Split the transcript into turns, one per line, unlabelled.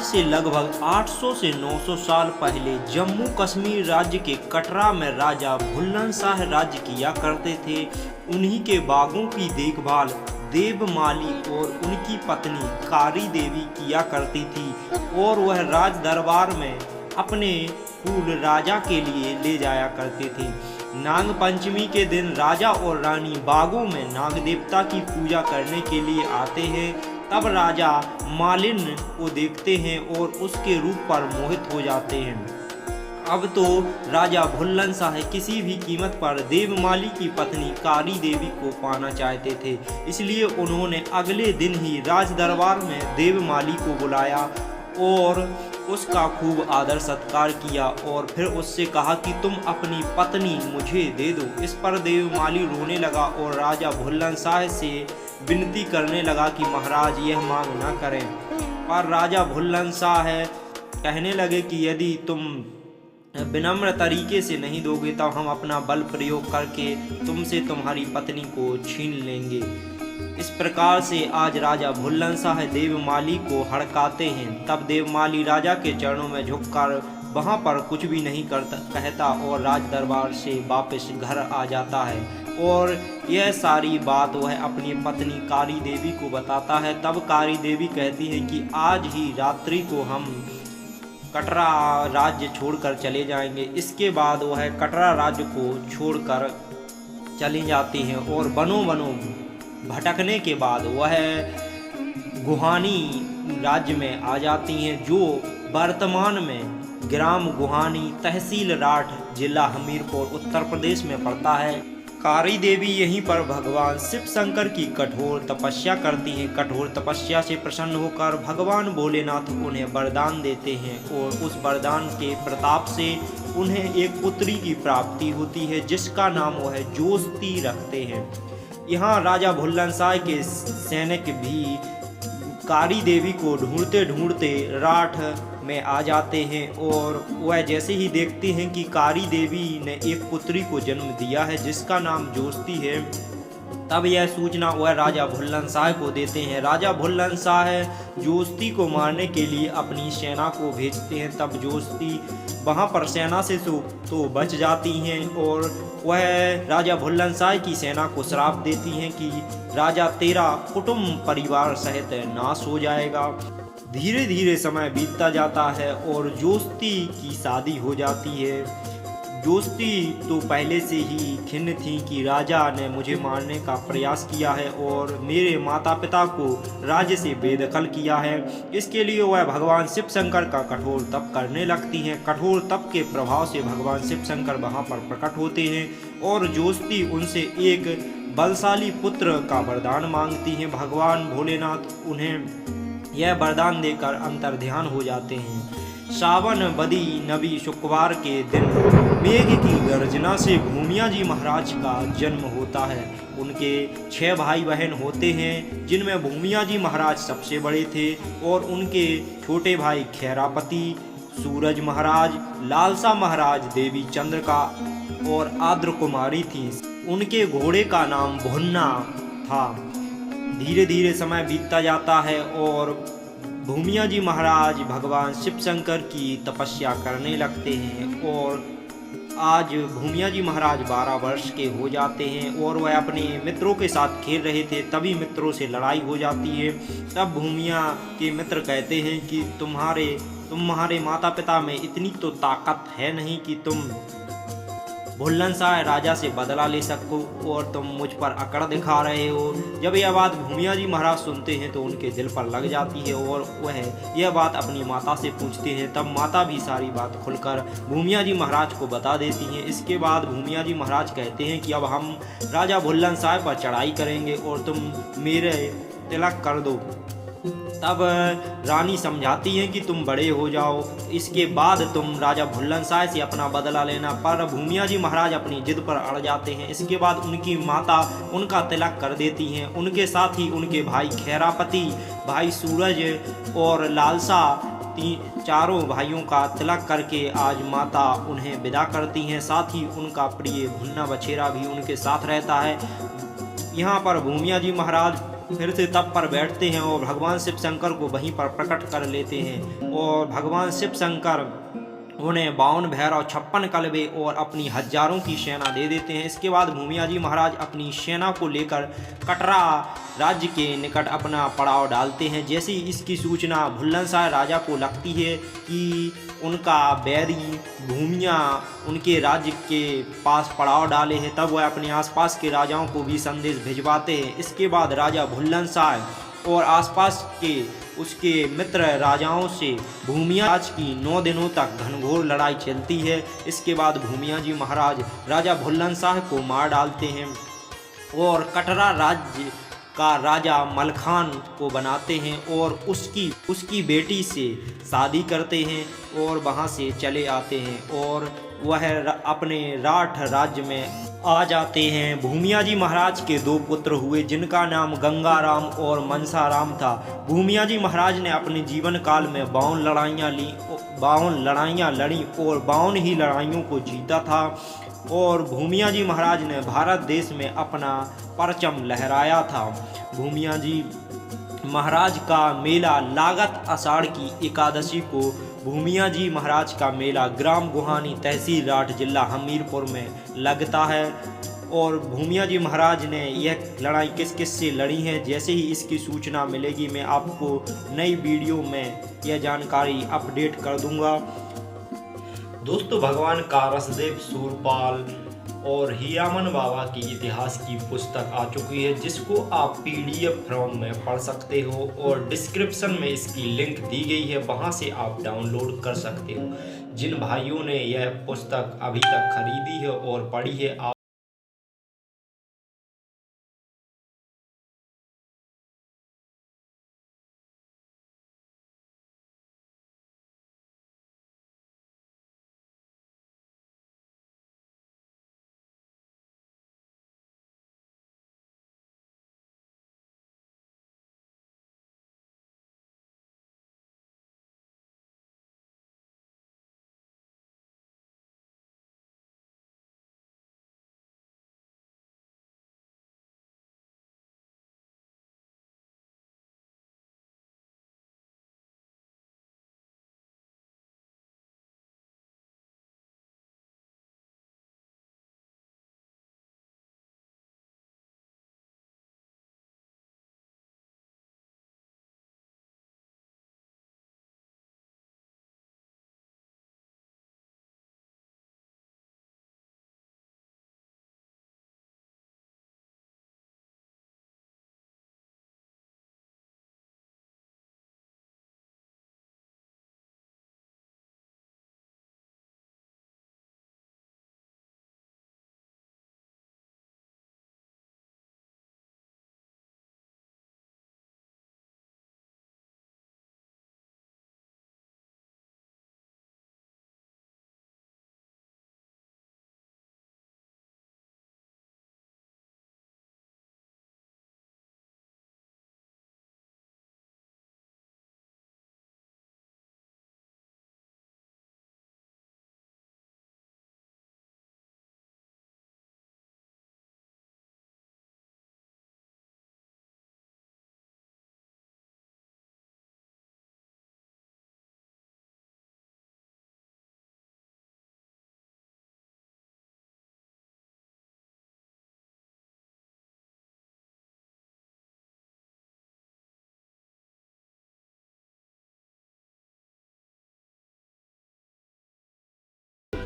से लगभग 800 से 900 साल पहले जम्मू कश्मीर राज्य के कटरा में राजा भुल्लन शाह राज्य किया करते थे। उन्हीं के बागों की देखभाल देवमाली और उनकी पत्नी कारी देवी किया करती थी और वह राज दरबार में अपने फूल राजा के लिए ले जाया करते थे। नाग पंचमी के दिन राजा और रानी बागों में नाग देवता की पूजा करने के लिए आते हैं। तब राजा मालिन को देखते हैं और उसके रूप पर मोहित हो जाते हैं। अब तो राजा भुल्लन शाह किसी भी कीमत पर देवमाली की पत्नी कारी देवी को पाना चाहते थे, इसलिए उन्होंने अगले दिन ही राज दरबार में देवमाली को बुलाया और उसका खूब आदर सत्कार किया और फिर उससे कहा कि तुम अपनी पत्नी मुझे दे दो। इस पर देवमाली रोने लगा और राजा भुल्लन शाह से विनती करने लगा कि महाराज यह मांग न करें। पर राजा भुल्लन शाह कहने लगे कि यदि तुम विनम्र तरीके से नहीं दोगे तब हम अपना बल प्रयोग करके तुमसे तुम्हारी पत्नी को छीन लेंगे। इस प्रकार से आज राजा भुल्लन शाह देवमाली को हड़काते हैं। तब देवमाली राजा के चरणों में झुककर वहां पर कुछ भी नहीं कहता और राज दरबार से वापस घर आ जाता है और यह सारी बात वह अपनी पत्नी कारी देवी को बताता है। तब कारी देवी कहती है कि आज ही रात्रि को हम कटरा राज्य छोड़कर चले जाएंगे। इसके बाद वह कटरा राज्य को छोड़कर चली जाती हैं और वनों भटकने के बाद वह गुहानी राज्य में आ जाती हैं, जो वर्तमान में ग्राम गुहानी, तहसील राठ, जिला हमीरपुर, उत्तर प्रदेश में पड़ता है। कारी देवी यहीं पर भगवान शिव शंकर की कठोर तपस्या करती हैं। कठोर तपस्या से प्रसन्न होकर भगवान भोलेनाथ उन्हें वरदान देते हैं और उस वरदान के प्रताप से उन्हें एक पुत्री की प्राप्ति होती है, जिसका नाम वह जोस्ती रखते हैं। यहाँ राजा भुल्लन शाह के सैनिक भी कारी देवी को ढूंढते ढूंढते राठ में आ जाते हैं और वह जैसे ही देखते हैं कि कारी देवी ने एक पुत्री को जन्म दिया है जिसका नाम जोस्ती है, तब यह सूचना वह राजा भुल्लन शाह को देते हैं। राजा भुल्लन शाह जोस्ती को मारने के लिए अपनी सेना को भेजते हैं। तब जोस्ती वहां पर सेना से तो बच जाती हैं और वह राजा भुल्लन शाह की सेना को श्राप देती हैं कि राजा तेरा कुटुंब परिवार सहित नाश हो जाएगा। धीरे धीरे समय बीतता जाता है और जोस्ती की शादी हो जाती है। जोस्ती तो पहले से ही खिन्न थी कि राजा ने मुझे मारने का प्रयास किया है और मेरे माता पिता को राज्य से बेदखल किया है। इसके लिए वह भगवान शिव शंकर का कठोर तप करने लगती हैं। कठोर तप के प्रभाव से भगवान शिव शंकर वहाँ पर प्रकट होते हैं और जोस्ती उनसे एक बलशाली पुत्र का वरदान मांगती हैं। भगवान भोलेनाथ उन्हें यह वरदान देकर अंतर्ध्यान हो जाते हैं। सावन बदी नबी शुक्रवार के दिन मेघ की गर्जना से भूमिया जी महाराज का जन्म होता है। उनके 6 भाई बहन होते हैं, जिनमें भूमिया जी महाराज सबसे बड़े थे और उनके छोटे भाई खैरापति, सूरज महाराज, लालसा महाराज, देवी चंद्रका और आद्र कुमारी थी। उनके घोड़े का नाम भुन्ना था। धीरे धीरे समय बीतता जाता है और भूमिया जी महाराज भगवान शिव शंकर की तपस्या करने लगते हैं और आज भूमिया जी महाराज 12 वर्ष के हो जाते हैं और वह अपने मित्रों के साथ खेल रहे थे। तभी मित्रों से लड़ाई हो जाती है। तब भूमिया के मित्र कहते हैं कि तुम्हारे माता पिता में इतनी तो ताकत है नहीं कि तुम भुल्लन शाह राजा से बदला ले सको और तुम मुझ पर अकड़ दिखा रहे हो। जब यह बात भूमिया जी महाराज सुनते हैं तो उनके दिल पर लग जाती है और वह यह बात अपनी माता से पूछते हैं। तब माता भी सारी बात खुलकर भूमिया जी महाराज को बता देती हैं। इसके बाद भूमिया जी महाराज कहते हैं कि अब हम राजा भुल्लन शाह पर चढ़ाई करेंगे और तुम मेरे तिलक कर दो। तब रानी समझाती हैं कि तुम बड़े हो जाओ, इसके बाद तुम राजा भुल्लन शाह से अपना बदला लेना। पर भूमिया जी महाराज अपनी जिद पर अड़ जाते हैं। इसके बाद उनकी माता उनका तिलक कर देती हैं। उनके साथ ही उनके भाई खैरापति, भाई सूरज और लालसा चारों भाइयों का तिलक करके आज माता उन्हें विदा करती हैं। साथ ही उनका प्रिय भुन्ना बछेरा भी उनके साथ रहता है। यहाँ पर भूमिया जी महाराज फिर से तप पर बैठते हैं और भगवान शिव शंकर को वहीं पर प्रकट कर लेते हैं और भगवान शिव शंकर उन्हें 52 भैरव 56 कलबे और अपनी हजारों की सेना दे देते हैं। इसके बाद भूमिया जी महाराज अपनी सेना को लेकर कटरा राज्य के निकट अपना पड़ाव डालते हैं। जैसे ही इसकी सूचना भुल्लनशाह राजा को लगती है कि उनका बैरी भूमिया उनके राज्य के पास पड़ाव डाले हैं, तब वह अपने आसपास के राजाओं को भी संदेश भिजवाते हैं। इसके बाद राजा भुल्लनशाह और आसपास के उसके मित्र राजाओं से भूमिया राज की 9 दिनों तक घनघोर लड़ाई चलती है। इसके बाद भूमिया जी महाराज राजा भुल्लनशाह को मार डालते हैं और कटरा राज्य का राजा मलखान को बनाते हैं और उसकी बेटी से शादी करते हैं और वहाँ से चले आते हैं और वह अपने राठ राज्य में आ जाते हैं। भूमिया जी महाराज के 2 पुत्र हुए जिनका नाम गंगाराम और मनसाराम था। भूमिया जी महाराज ने अपने जीवन काल में 52 लड़ाइयाँ लड़ी और 52 ही लड़ाइयों को जीता था और भूमिया जी महाराज ने भारत देश में अपना परचम लहराया था। भूमिया जी महाराज का मेला लागत आषाढ़ की एकादशी को भूमिया जी महाराज का मेला ग्राम गुहानी तहसील राठ जिला हमीरपुर में लगता है। और भूमिया जी महाराज ने यह लड़ाई किस किस से लड़ी है, जैसे ही इसकी सूचना मिलेगी मैं आपको नई वीडियो में यह जानकारी अपडेट कर दूंगा। दोस्तों, भगवान कारसदेव सूरपाल और हीरामन बाबा की इतिहास की पुस्तक आ चुकी है जिसको आप PDF फॉर्म में पढ़ सकते हो और डिस्क्रिप्शन में इसकी लिंक दी गई है, वहां से आप डाउनलोड कर सकते हो। जिन भाइयों ने यह पुस्तक अभी तक खरीदी है और पढ़ी है, आप